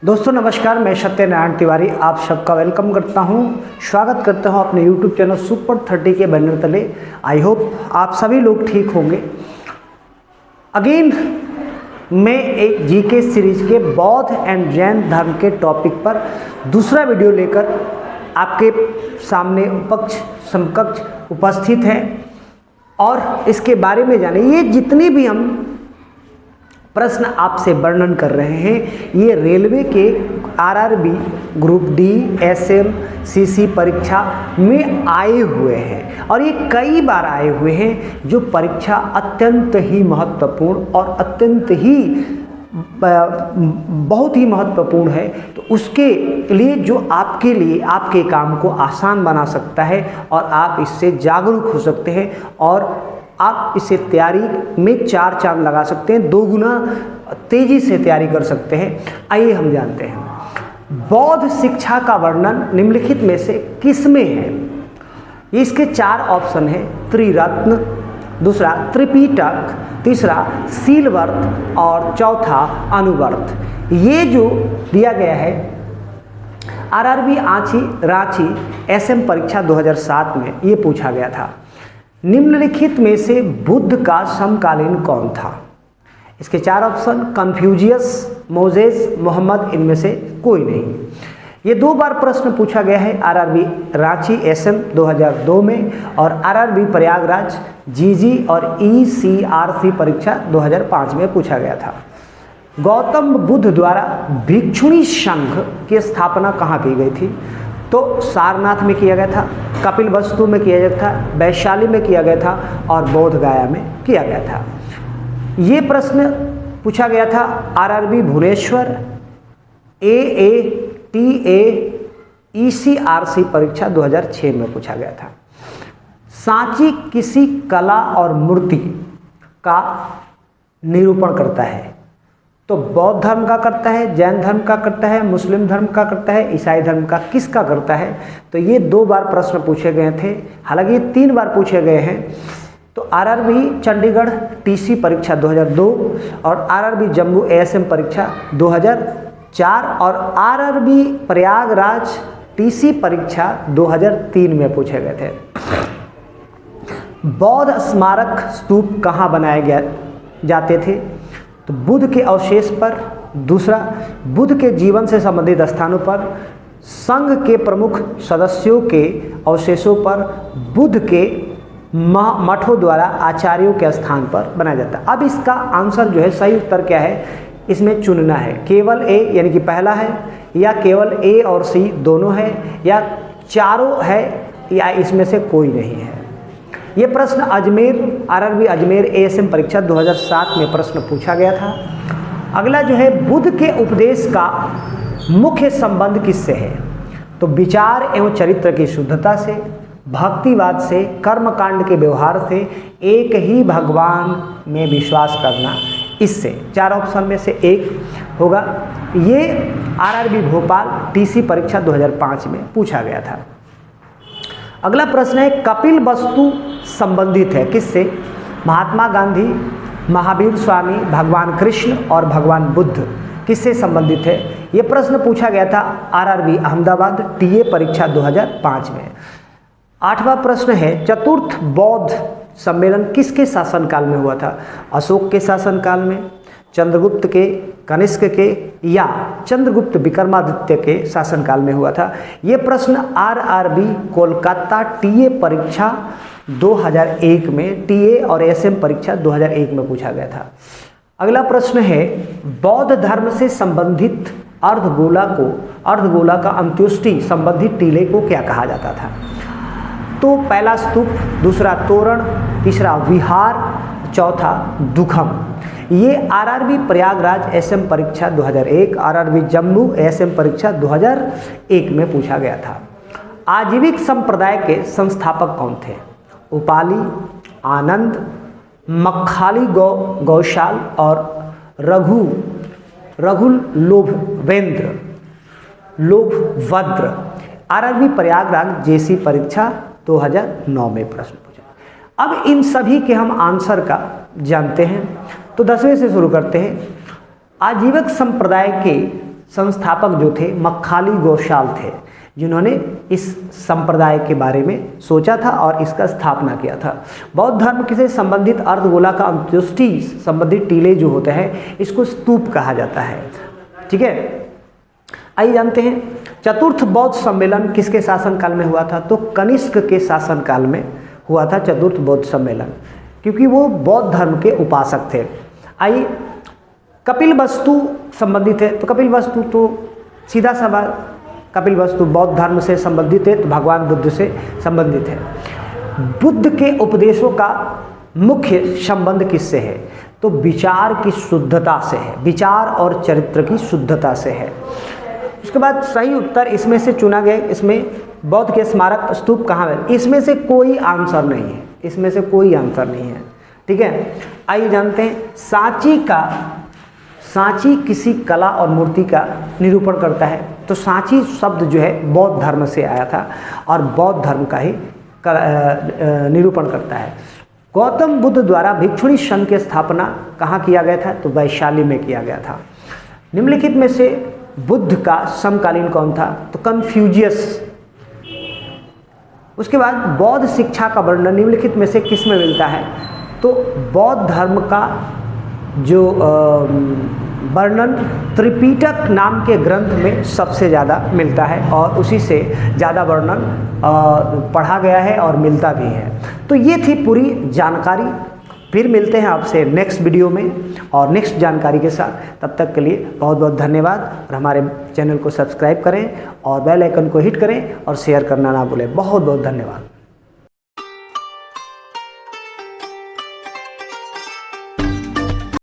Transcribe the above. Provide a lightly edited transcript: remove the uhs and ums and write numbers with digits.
दोस्तों नमस्कार, मैं सत्यनारायण तिवारी आप सबका वेलकम करता हूं, स्वागत करता हूं अपने YouTube चैनल सुपर 30 के बैनर तले। आई होप आप सभी लोग ठीक होंगे। अगेन मैं एक जीके सीरीज के बौद्ध एंड जैन धर्म के टॉपिक पर दूसरा वीडियो लेकर आपके सामने समकक्ष उपस्थित है और इसके बारे में जाने। ये जितने भी हम प्रश्न आपसे वर्णन कर रहे हैं ये रेलवे के RRB group D SM CC परीक्षा में आए हुए हैं और ये कई बार आए हुए हैं, जो परीक्षा अत्यंत ही महत्वपूर्ण और अत्यंत ही बहुत ही महत्वपूर्ण है। तो उसके लिए जो आपके लिए आपके काम को आसान बना सकता है और आप इससे जागरूक हो सकते हैं और आप इसे तैयारी में 4 चांद लगा सकते हैं, 2 गुना तेजी से तैयारी कर सकते हैं। आइए हम जानते हैं बौद्ध शिक्षा का वर्णन निम्नलिखित में से किसमें है। इसके 4 ऑप्शन है, त्रिरत्न, दूसरा त्रिपिटक, तीसरा सीलवर्त और चौथा अनुवर्त। ये जो दिया गया है आरआरबी रांची एसएम परीक्षा 2007 में ये पूछा गया था, निम्नलिखित में से बुद्ध का समकालीन कौन था। इसके 4 ऑप्शन कन्फ्यूशियस, मोजेस, मोहम्मद, इनमें से कोई नहीं। ये 2 बार प्रश्न पूछा गया है, आरआरबी रांची एसएम 2002 में और आरआरबी प्रयागराज जीजी और ईसीआरसी परीक्षा 2005 में पूछा गया था। गौतम बुद्ध द्वारा भिक्षुणी संघ की स्थापना कहाँ की गई थी। तो सारनाथ में किया गया था, कपिलवस्तु में किया गया था, वैशाली में किया गया था और बोध गया में किया गया था। ये प्रश्न पूछा गया था आरआरबी भुवनेश्वर एएटीए ईसीआरसी परीक्षा 2006 में पूछा गया था। सांची किसी कला और मूर्ति का निरूपण करता है। तो बौद्ध धर्म का करता है, जैन धर्म का करता है, मुस्लिम धर्म का करता है, ईसाई धर्म का किसका करता है। तो ये 2 बार प्रश्न पूछे गए थे, हालांकि ये 3 बार पूछे गए हैं। तो आरआरबी चंडीगढ़ टीसी परीक्षा 2002 और आरआरबी जम्मू एएसएम परीक्षा 2004 और आरआरबी प्रयागराज टीसी परीक्षा 2003 में पूछे गए थे। बौद्ध स्मारक स्तूप कहाँ बनाए जाते थे। तो बुद्ध के अवशेष पर, दूसरा बुद्ध के जीवन से संबंधित स्थानों पर, संघ के प्रमुख सदस्यों के अवशेषों पर, बुद्ध के मठों द्वारा आचार्यों के स्थान पर बनाया जाता है। अब इसका आंसर जो है, सही उत्तर क्या है, इसमें चुनना है। केवल ए यानी कि पहला है, या केवल ए और सी दोनों है, या चारों है, या इसमें से कोई नहीं है। ये प्रश्न आरआरबी अजमेर एएसएम परीक्षा 2007 में प्रश्न पूछा गया था। अगला जो है, बुद्ध के उपदेश का मुख्य संबंध किससे है। तो विचार एवं चरित्र की शुद्धता से, भक्तिवाद से, कर्मकांड के व्यवहार से, एक ही भगवान में विश्वास करना, इससे 4 ऑप्शन में से एक होगा। ये आरआरबी भोपाल टीसी परीक्षा 2005 में पूछा गया था। अगला प्रश्न है, कपिल वस्तु संबंधित है किससे। महात्मा गांधी, महावीर स्वामी, भगवान कृष्ण और भगवान बुद्ध किससे संबंधित है। यह प्रश्न पूछा गया था आरआरबी अहमदाबाद टीए परीक्षा 2005 में। 8वां प्रश्न है, चतुर्थ बौद्ध सम्मेलन किसके शासनकाल में हुआ था। अशोक के शासनकाल में, चंद्रगुप्त के, कनिष्क के या चंद्रगुप्त विक्रमादित्य के शासनकाल में हुआ था। ये प्रश्न आरआरबी कोलकाता टीए परीक्षा 2001 में, टीए और एसएम परीक्षा 2001 में पूछा गया था। अगला प्रश्न है, बौद्ध धर्म से संबंधित अर्धगोला का अंत्योष्टि संबंधित टीले को क्या कहा जाता था। तो पहला स्तूप, दूसरा तोरण, तीसरा विहार, चौथा दुखम। ये आरआरबी प्रयागराज एसएम परीक्षा 2001, आरआरबी जम्मू एसएम परीक्षा 2001 में पूछा गया था। आजीविक संप्रदाय के संस्थापक कौन थे। उपाली, आनंद, मक्खाली गौशाल और रघुल लोभद्र। आरआरबी प्रयागराज जेसी परीक्षा 2009 में प्रश्न पूछा। अब इन सभी के हम आंसर का जानते हैं। तो 10वें से शुरू करते हैं। आजीविक संप्रदाय के संस्थापक जो थे मक्खाली गोशाल थे, जिन्होंने इस संप्रदाय के बारे में सोचा था और इसका स्थापना किया था। बौद्ध धर्म से संबंधित अर्धगोला का अंत्येष्टि संबंधित टीले जो होते हैं इसको स्तूप कहा जाता है। ठीक है, आइए जानते हैं चतुर्थ बौद्ध सम्मेलन किसके शासनकाल में हुआ था। तो कनिष्क के शासनकाल में हुआ था चतुर्थ बौद्ध सम्मेलन, क्योंकि वो बौद्ध धर्म के उपासक थे। आइए कपिलवस्तु संबंधित है, तो कपिलवस्तु तो सीधा सवाल, कपिलवस्तु बौद्ध धर्म से संबंधित है तो भगवान बुद्ध से संबंधित है। बुद्ध के उपदेशों का मुख्य संबंध किससे है। तो विचार की शुद्धता से है, विचार और चरित्र की शुद्धता से है। उसके बाद सही उत्तर इसमें से चुना गया, इसमें बौद्ध के स्मारक स्तूप कहाँ है, इसमें से कोई आंसर नहीं है, इसमें से कोई आंसर नहीं है। ठीक है, आइए जानते हैं सांची किसी कला और मूर्ति का निरूपण करता है। तो सांची शब्द जो है बौद्ध धर्म से आया था और बौद्ध धर्म का ही निरूपण करता है। गौतम बुद्ध द्वारा भिक्षुणी संघ की स्थापना कहाँ किया गया था। तो वैशाली में किया गया था। निम्नलिखित में से बुद्ध का समकालीन कौन था। तो कन्फ्यूशियस। उसके बाद बौद्ध शिक्षा का वर्णन निम्नलिखित में से किस में मिलता है। तो बौद्ध धर्म का जो वर्णन त्रिपिटक नाम के ग्रंथ में सबसे ज़्यादा मिलता है और उसी से ज़्यादा वर्णन पढ़ा गया है और मिलता भी है। तो ये थी पूरी जानकारी। फिर मिलते हैं आपसे नेक्स्ट वीडियो में और नेक्स्ट जानकारी के साथ। तब तक के लिए बहुत बहुत धन्यवाद और हमारे चैनल को सब्सक्राइब करें और बेल आइकन को हिट करें और शेयर करना ना भूलें। बहुत बहुत धन्यवाद।